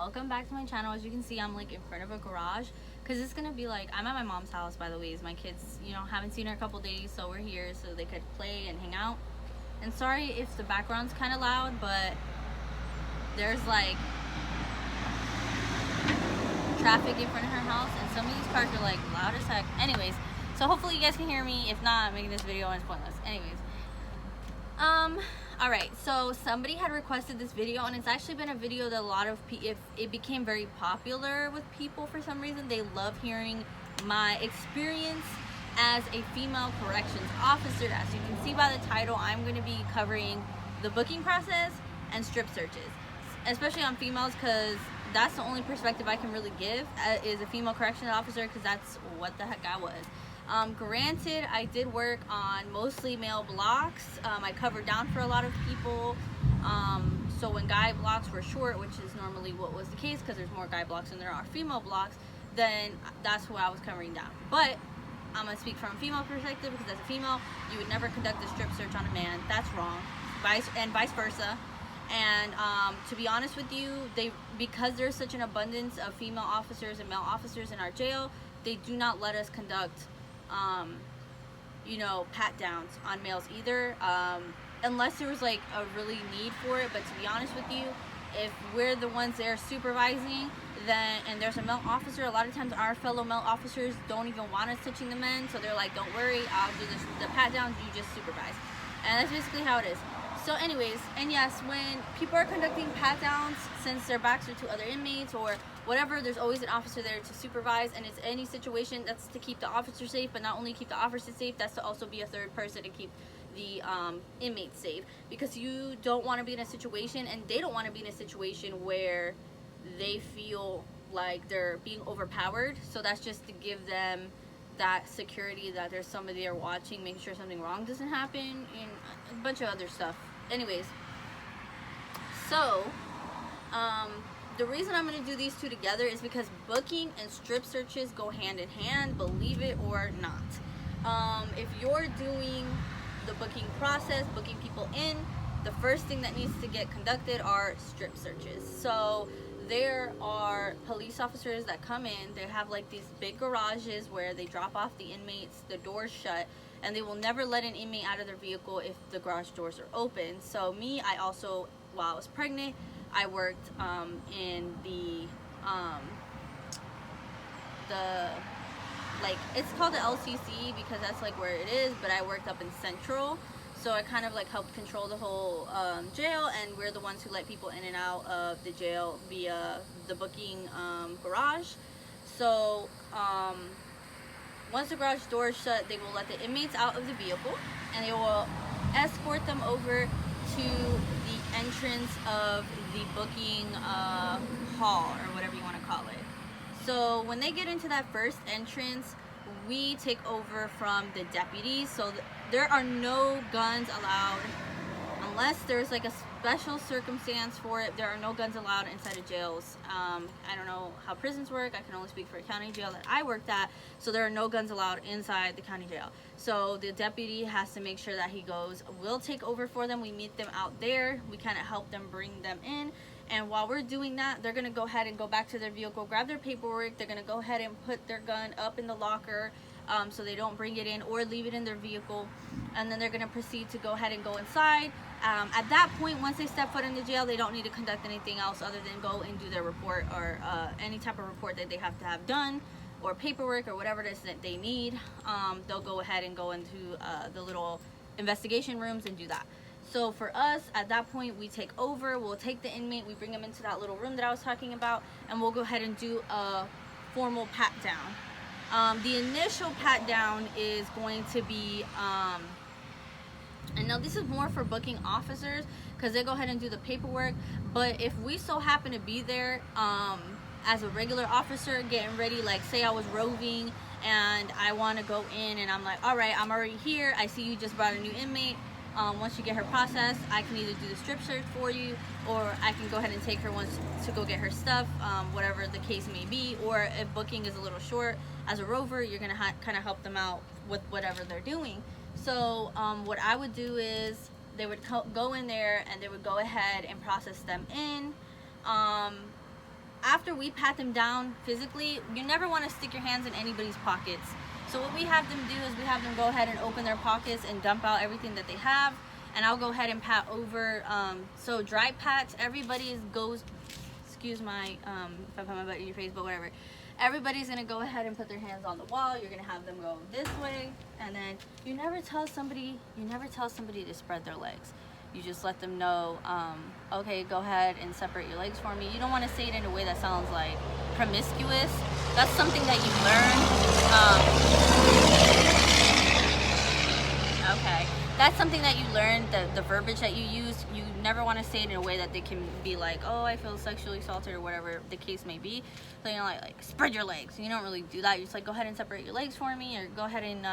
welcome back to my channel. As you can see, I'm like in front of a garage because it's gonna be like, I'm at my mom's house, by the way. My kids, haven't seen her a couple days, so we're here so they could play and hang out. And sorry if the background's kind of loud, but there's like traffic in front of her house and some of these cars are like loud as heck. Anyways, so hopefully you guys can hear me. If not, I'm making this video and it's pointless. Anyways, all right, so somebody had requested this video, and it's actually been a video that a lot of it became very popular with people for some reason. They love hearing my experience as a female corrections officer. As you can see by the title, I'm going to be covering the booking process and strip searches, especially on females, because that's the only perspective I can really give is a female corrections officer, because that's what the heck I was. Granted, I did work on mostly male blocks. I covered down for a lot of people. So when guy blocks were short, which is normally what was the case because there's more guy blocks than there are female blocks, then that's who I was covering down. But I'm going to speak from a female perspective, because as a female, you would never conduct a strip search on a man. That's wrong. Vice versa. And to be honest with you, because there's such an abundance of female officers and male officers in our jail, they do not let us conduct pat downs on males either, unless there was like a really need for it. But to be honest with you, if we're the ones there supervising, then and there's a male officer, a lot of times our fellow male officers don't even want us touching the men, so they're like, don't worry, I'll do the pat downs, you just supervise. And that's basically how it is. So anyways, and yes, when people are conducting pat downs, since their backs are to other inmates or whatever, there's always an officer there to supervise, and it's any situation that's to keep the officer safe, but not only keep the officer safe, that's to also be a third person to keep the inmates safe, because you don't want to be in a situation, and they don't want to be in a situation where they feel like they're being overpowered. So that's just to give them that security that there's somebody there watching, making sure something wrong doesn't happen, and a bunch of other stuff. Anyways, so the reason I'm going to do these two together is because booking and strip searches go hand in hand, believe it or not. If you're doing the booking process, booking people in, the first thing that needs to get conducted are strip searches. So there are police officers that come in, they have like these big garages where they drop off the inmates, the doors shut, and they will never let an inmate out of their vehicle if the garage doors are open. So me, I also, while I was pregnant, I worked in like, it's called the LCC because that's like where it is, but I worked up in Central, so I kind of like helped control the whole jail, and we're the ones who let people in and out of the jail via the booking garage. So once the garage door is shut, they will let the inmates out of the vehicle, and they will escort them over to the entrance of the booking hall, or whatever you want to call it. So when they get into that first entrance, we take over from the deputies. So there are no guns allowed unless there's like a special circumstance for it. There are no guns allowed inside of jails. I don't know how prisons work. I can only speak for a county jail that I worked at. So there are no guns allowed inside the county jail. So the deputy has to make sure that he goes, we'll take over for them. We meet them out there. We kind of help them bring them in. And while we're doing that, they're going to go ahead and go back to their vehicle, grab their paperwork. They're going to go ahead and put their gun up in the locker so they don't bring it in or leave it in their vehicle. And then they're going to proceed to go ahead and go inside. At that point, once they step foot in the jail, they don't need to conduct anything else other than go and do their report, or any type of report that they have to have done, or paperwork, or whatever it is that they need. They'll go ahead and go into the little investigation rooms and do that. So for us, at that point, we take over. We'll take the inmate, we bring them into that little room that I was talking about, and we'll go ahead and do a formal pat down. The initial pat down is going to be, and now this is more for booking officers, because they go ahead and do the paperwork. But if we so happen to be there as a regular officer getting ready, like say I was roving and I want to go in, and I'm like, all right, I'm already here, I see you just brought a new inmate. Once you get her processed, I can either do the strip search for you, or I can go ahead and take her once to go get her stuff, whatever the case may be. Or if booking is a little short, as a rover, you're going to kind of help them out with whatever they're doing. So what I would do is they would go in there and they would go ahead and process them in. after we pat them down physically, you never want to stick your hands in anybody's pockets. So what we have them do is we have them go ahead and open their pockets and dump out everything that they have, and I'll go ahead and pat over. So dry pats, everybody goes, excuse my if I put my butt in your face, but whatever. Everybody's gonna go ahead and put their hands on the wall. You're gonna have them go this way, and then you never tell somebody to spread their legs. You just let them know, okay, go ahead and separate your legs for me. You don't want to say it in a way that sounds like promiscuous. That's something that you learn. Okay, that's something that you learn, the verbiage that you use. You never want to say it in a way that they can be like, oh, I feel sexually assaulted, or whatever the case may be. So, you know, like spread your legs. You don't really do that. You're just like, go ahead and separate your legs for me, or go ahead and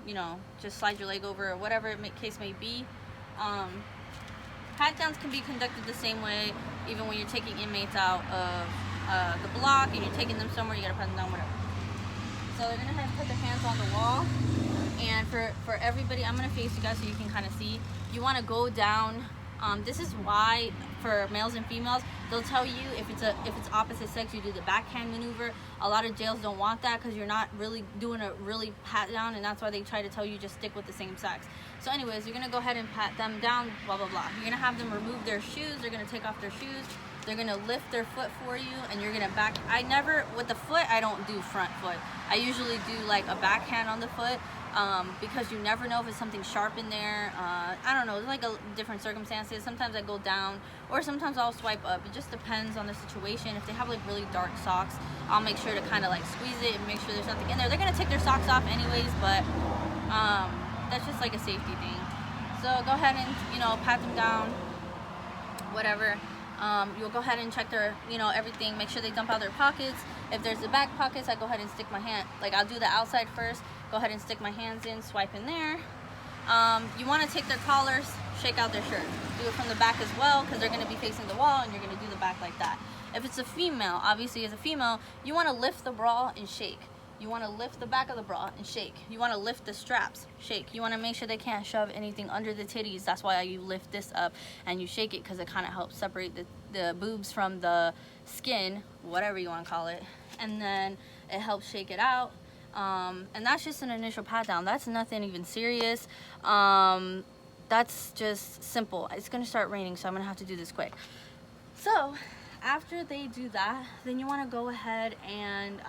you know, just slide your leg over, or whatever case may be. Pat downs can be conducted the same way, even when you're taking inmates out of the block and you're taking them somewhere. You gotta pat them down, whatever. So they're gonna have to put their hands on the wall, and for everybody, I'm gonna face you guys so you can kind of see. You want to go down. This is why for males and females, they'll tell you if it's opposite sex, you do the backhand maneuver. A lot of jails don't want that because you're not really doing a really pat down, and that's why they try to tell you just stick with the same sex. So anyways, you're gonna go ahead and pat them down, blah blah blah. You're gonna have them remove their shoes. They're gonna take off their shoes. They're gonna lift their foot for you, and you're gonna back. I never, with the foot, I don't do front foot. I usually do like a backhand on the foot. Because you never know if it's something sharp in there. I don't know, it's like different circumstances. Sometimes I go down, or sometimes I'll swipe up. It just depends on the situation. If they have like really dark socks, I'll make sure to kind of like squeeze it and make sure there's nothing in there. They're gonna take their socks off anyways, but that's just like a safety thing. So go ahead and, you know, pat them down, whatever. You'll go ahead and check their, you know, everything, make sure they dump out their pockets. If there's the back pockets, I go ahead and stick my hand, like I'll do the outside first, go ahead and stick my hands in, swipe in there. You want to take their collars, shake out their shirt. Do it from the back as well, because they're going to be facing the wall, and you're going to do the back like that. If it's a female, obviously as a female, you want to lift the bra and shake. You want to lift the back of the bra and shake. You want to lift the straps, shake. You want to make sure they can't shove anything under the titties. That's why you lift this up and you shake it, because it kind of helps separate the boobs from the skin, whatever you want to call it. And then it helps shake it out. And that's just an initial pat down. That's nothing even serious. That's just simple. It's going to start raining, so I'm going to have to do this quick. So after they do that, then you want to go ahead and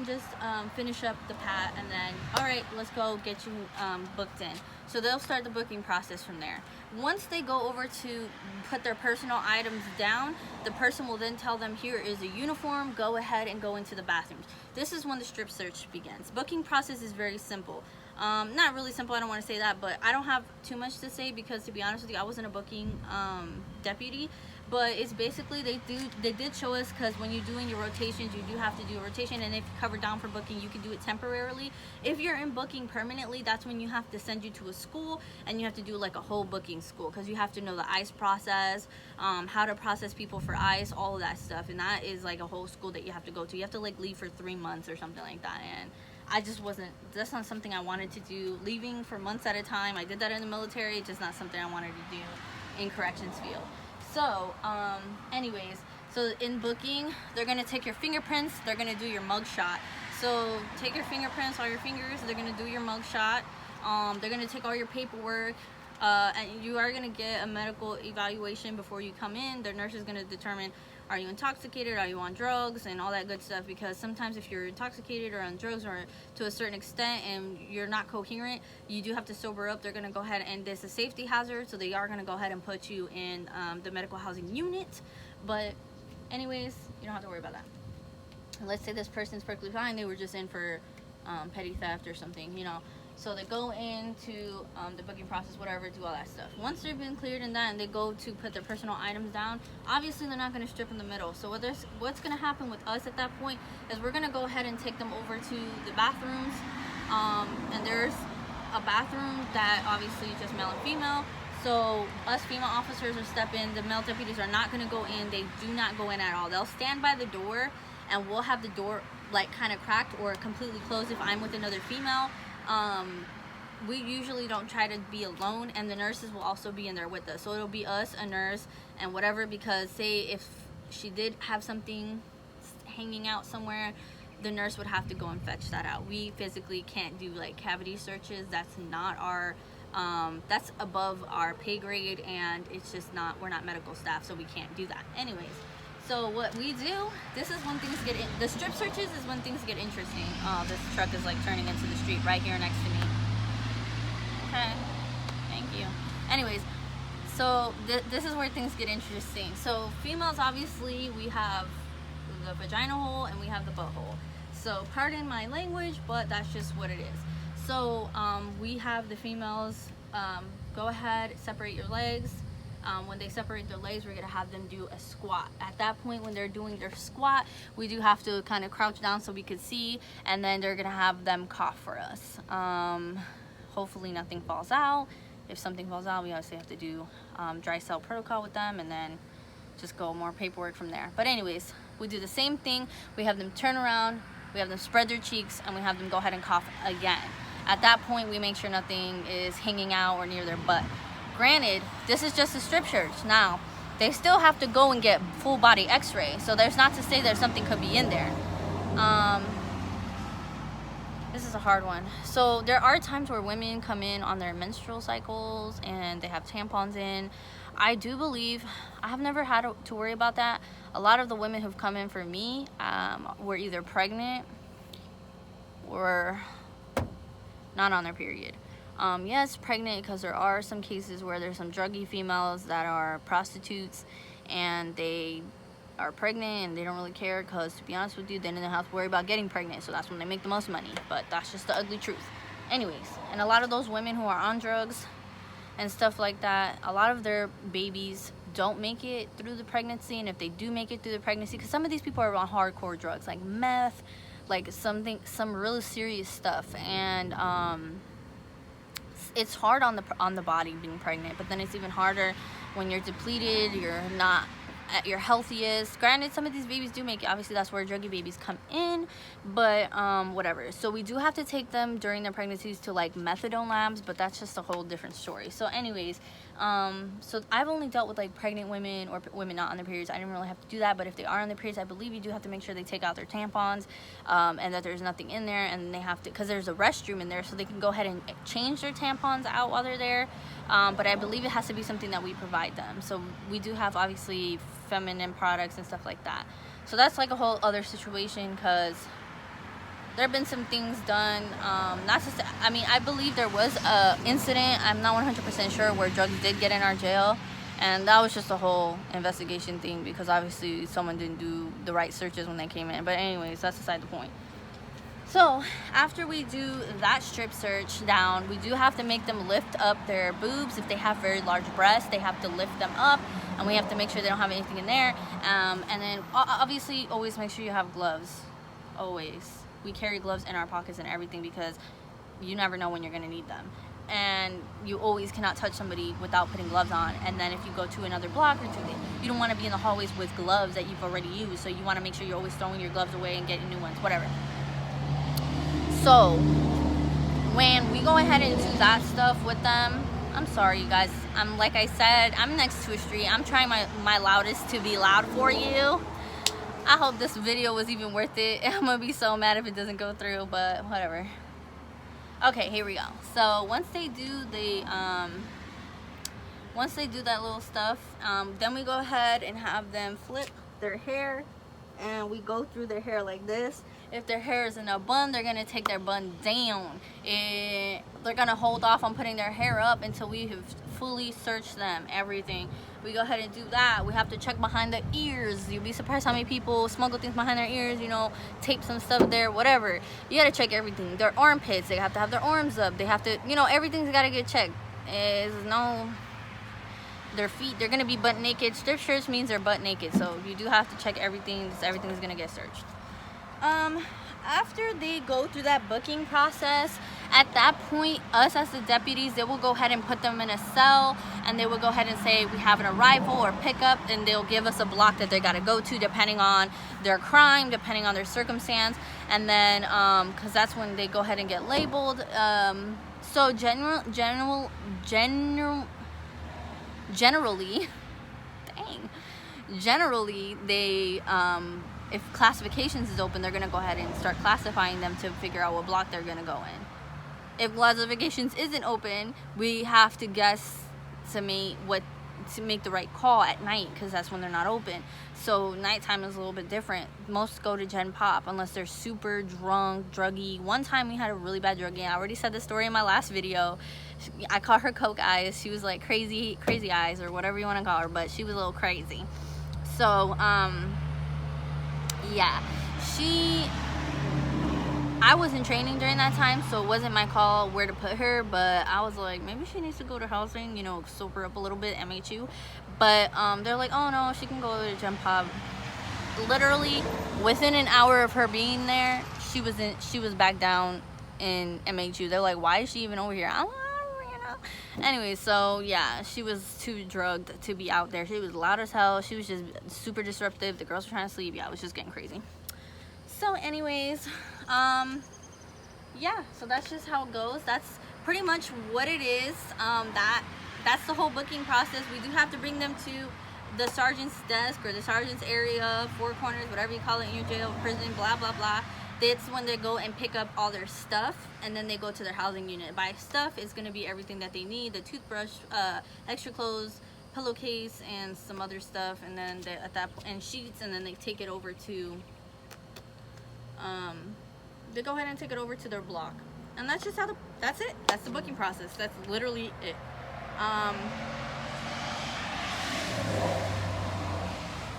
just finish up the pat, and then, all right, let's go get you booked in. So they'll start the booking process from there. Once they go over to put their personal items down, the person will then tell them, here is a uniform, go ahead and go into the bathrooms. This is when the strip search begins. Booking process is very simple. Not really simple, I don't want to say that, but I don't have too much to say, because to be honest with you, I wasn't a booking deputy. But it's basically, they did show us, because when you're doing your rotations, you do have to do a rotation, and if you cover down for booking, you can do it temporarily. If you're in booking permanently, that's when you have to send you to a school, and you have to do like a whole booking school, because you have to know the ICE process, how to process people for ICE, all of that stuff, and that is like a whole school that you have to go to. You have to like leave for 3 months or something like that, and I just wasn't, that's not something I wanted to do, leaving for months at a time. I did that in the military. It's just not something I wanted to do in corrections field. So anyways, so in booking, they're gonna take your fingerprints, they're gonna do your mug shot. So take your fingerprints, all your fingers, they're gonna do your mug shot. They're gonna take all your paperwork, and you are gonna get a medical evaluation before you come in. The nurse is gonna determine, are you intoxicated, are you on drugs, and all that good stuff, because sometimes if you're intoxicated or on drugs, or to a certain extent, and you're not coherent, you do have to sober up. They're gonna go ahead, and this is a safety hazard, so they are gonna go ahead and put you in the medical housing unit. But anyways, you don't have to worry about that. And let's say this person's perfectly fine, they were just in for petty theft or something, you know. So they go into the booking process, whatever, do all that stuff. Once they've been cleared in that, and they go to put their personal items down, obviously they're not going to strip in the middle. So what's going to happen with us at that point is we're going to go ahead and take them over to the bathrooms. And there's a bathroom that obviously is just male and female. So us female officers will step in. The male deputies are not going to go in. They do not go in at all. They'll stand by the door, and we'll have the door like kind of cracked or completely closed if I'm with another female. we usually don't try to be alone, and the nurses will also be in there with us. So it'll be us, a nurse, and whatever, because say if she did have something hanging out somewhere, the nurse would have to go and fetch that out. We physically can't do like cavity searches. That's not our that's above our pay grade, and it's just not, we're not medical staff, so we can't do that. Anyways, so what we do, this is when things get the strip searches is when things get interesting. Oh, this truck is like turning into the street right here next to me. Okay, thank you. Anyways, so this is where things get interesting. So females, obviously, we have the vagina hole and we have the butthole. So pardon my language, but that's just what it is. So we have the females go ahead, separate your legs. When they separate their legs, we're gonna have them do a squat. At that point, when they're doing their squat, we do have to kind of crouch down so we could see, and then they're gonna have them cough for us. Hopefully nothing falls out. If something falls out, we obviously have to do dry cell protocol with them, and then just go more paperwork from there. But anyways, we do the same thing. We have them turn around, we have them spread their cheeks, and we have them go ahead and cough again. At that point, we make sure nothing is hanging out or near their butt. Granted, this is just a strip search. Now, they still have to go and get full body x-ray, so there's not to say that something could be in there. This is a hard one. So there are times where women come in on their menstrual cycles and they have tampons in. I do believe, I have never had to worry about that. A lot of the women who've come in for me were either pregnant or not on their period. Yes, pregnant, because there are some cases where there's some druggy females that are prostitutes and they are pregnant and they don't really care, because to be honest with you, they didn't have to worry about getting pregnant, so that's when they make the most money. But that's just the ugly truth. Anyways, and a lot of those women who are on drugs and stuff like that, a lot of their babies don't make it through the pregnancy. And if they do make it through the pregnancy, because some of these people are on hardcore drugs like meth, like some really serious stuff, and it's hard on the body being pregnant, but then it's even harder when you're depleted, you're not at your healthiest. Granted, some of these babies do make it. Obviously, that's where druggy babies come in, but whatever. So we do have to take them during their pregnancies to like methadone labs, but that's just a whole different story. So anyways, so I've only dealt with like pregnant women or women not on their periods. I didn't really have to do that, but if they are on their periods, I believe you do have to make sure they take out their tampons, and that there's nothing in there, and they have to, because there's a restroom in there, so they can go ahead and change their tampons out while they're there. But I believe it has to be something that we provide them. So we do have obviously feminine products and stuff like that. So that's like a whole other situation, because there have been some things done, not just, I mean, I believe there was a incident, I'm not 100% sure, where drugs did get in our jail, and that was just a whole investigation thing, because obviously someone didn't do the right searches when they came in. But anyways, that's beside the point. So after we do that strip search down, we do have to make them lift up their boobs. If they have very large breasts, they have to lift them up, and we have to make sure they don't have anything in there. And then obviously always make sure you have gloves. Always. We carry gloves in our pockets and everything, because you never know when you're going to need them. And you always cannot touch somebody without putting gloves on. And then if you go to another block or two, you don't want to be in the hallways with gloves that you've already used. So you want to make sure you're always throwing your gloves away and getting new ones, whatever. So when we go ahead and do that stuff with them, I'm sorry you guys, like I said, I'm next to a street. I'm trying my loudest to be loud for you. I hope this video was even worth it. I'm gonna be so mad if it doesn't go through, but whatever. Okay, here we go. So once they do that little stuff, then we go ahead and have them flip their hair, and we go through their hair like this. If their hair is in a bun, they're gonna take their bun down, and they're gonna hold off on putting their hair up until we have fully searched them, everything. We go ahead and do that. We have to check behind the ears. You'll be surprised how many people smuggle things behind their ears, you know, tape some stuff there, whatever. You gotta check everything. Their armpits, they have to have their arms up. They have to, you know, everything's gotta get checked. Their feet, they're gonna be butt naked. Strip search means they're butt naked, so you do have to check everything. Everything's gonna get searched. After they go through that booking process, at that point, us as the deputies, they will go ahead and put them in a cell, and they will go ahead and say we have an arrival or pickup, and they'll give us a block that they got to go to depending on their crime, depending on their circumstance, and then because that's when they go ahead and get labeled. So generally, generally they if classifications is open, they're gonna go ahead and start classifying them to figure out what block they're gonna go in. If classifications isn't open, we have to guess to make the right call at night, because that's when they're not open. So nighttime is a little bit different. Most go to Gen Pop unless they're super drunk, druggy. One time we had a really bad druggie. I already said the story in my last video. I call her Coke Eyes. She was like crazy eyes, or whatever you want to call her, but she was a little crazy. So yeah, I was in training during that time, so it wasn't my call where to put her, but I was like, maybe she needs to go to housing, you know, sober up a little bit, MHU. But they're like, oh no, she can go to Gen Pop. Literally within an hour of her being there, she was back down in MHU. They're like, why is she even over here? I'm like, you know. Anyway, so yeah, she was too drugged to be out there. She was loud as hell. She was just super disruptive. The girls were trying to sleep. Yeah, it was just getting crazy. So anyways, yeah, so that's just how it goes. That's pretty much what it is. That's the whole booking process. We do have to bring them to the sergeant's desk or the sergeant's area, four corners, whatever you call it in your jail, prison, blah blah blah. That's when they go and pick up all their stuff, and then they go to their housing unit. By stuff, it's going to be everything that they need: the toothbrush, extra clothes, pillowcase, and some other stuff, and then at that point, and sheets, and then they take it over to they go ahead and take it over to their block. And that's just how that's it. That's the booking process. That's literally it.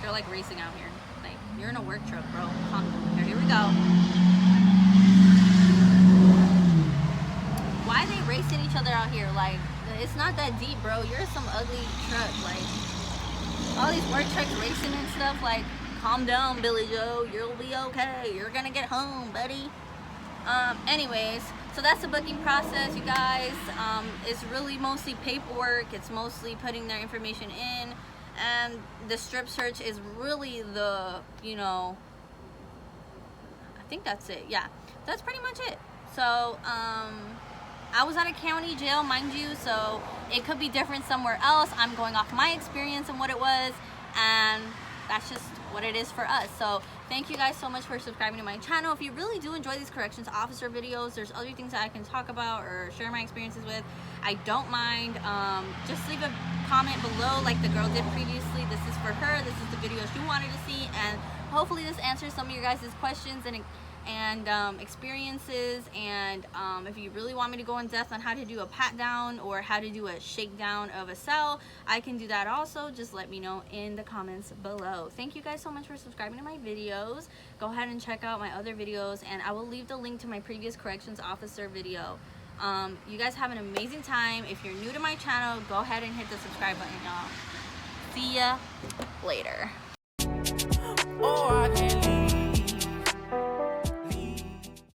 They're like racing out here. Like, you're in a work truck, bro. Here we go. Why are they racing each other out here? Like, it's not that deep, bro. You're some ugly truck. Like, all these work trucks racing and stuff. Like, calm down, Billy Joe. You'll be okay. You're gonna get home, buddy. Anyways, so that's the booking process, you guys. It's really mostly paperwork. It's mostly putting their information in, and the strip search is really the, you know, I think that's it. Yeah, that's pretty much it. So I was at a county jail, mind you, so it could be different somewhere else. I'm going off my experience and what it was, and that's just what it is for us. So thank you guys so much for subscribing to my channel. If you really do enjoy these corrections officer videos, there's other things that I can talk about or share my experiences with, I don't mind. Just leave a comment below like the girl did previously. This is for her. This is the video she wanted to see, and hopefully this answers some of your guys' questions and experiences. And if you really want me to go in depth on how to do a pat down or how to do a shakedown of a cell, I can do that also. Just let me know in the comments below. Thank you guys so much for subscribing to my videos. Go ahead and check out my other videos, and I will leave the link to my previous corrections officer video. You guys have an amazing time. If you're new to my channel, go ahead and hit the subscribe button, y'all. See ya later.